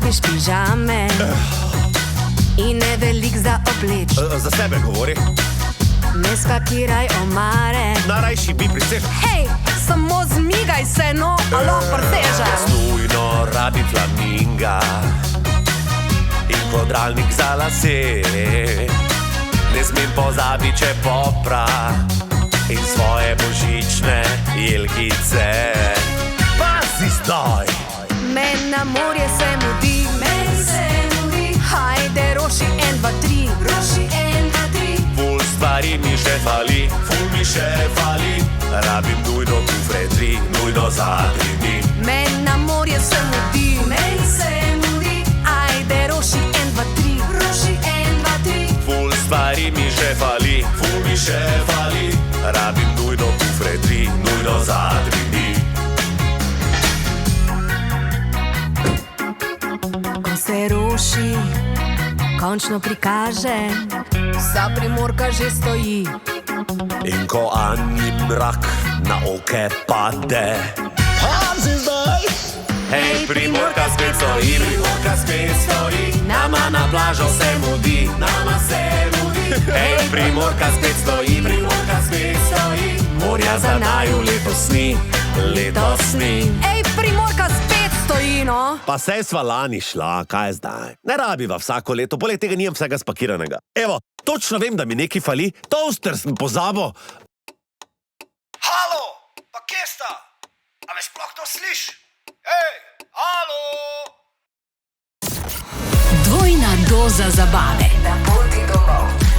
rabiš pižame in ne velik za obleč. Za sebe govori. Ne spakiraj omare. Najrajši bi prisežem. Hej, samo zmigaj se, no, alo prtežem. Nujno rabi flaminga in kodralnik za lase. Ne smem pozabiti, če popra in svoje božične jelkice. Pazi zdaj! Men na morje se mudi, hajde roši 1, 2, 3. Roši 1, 2, 3. Ful stvari mi še fali, ful mi še fali. Rabim nujno kufre 3, nujno za 3 dni. Men na morje se mudi, ajde roši 1, 2, 3. Roši 1, 2, 3. Ful stvari mi še fali, ful mi še fali. Rabim nujno kufre 3, nujno za 3 dni. Ko se roši končno prikaže, vsa Primorka že stoji. In ko Ani mrak na oke pade, pazi zdaj! Hej, Primorka spet stoji, Primorka spet stoji. Nama na plažo se mudi, nama se mudi. Hej, Primorka spet stoji, Primorka spet stoji. Morja za naju letos ni, letos ni. Ej, Primorka spet stoji, no. Pa sej sva lani šla, kaj zdaj? Ne rabiva vsako leto, poleg tega nimam vsega spakiranega. Evo, točno vem, da mi nekaj fali, toaster sem pozabil. Halo, pa kje sta? A me sploh to sliš? Ej, halo! Dvojna doza zabave.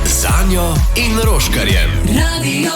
Zanjo in Roškarjem. Radio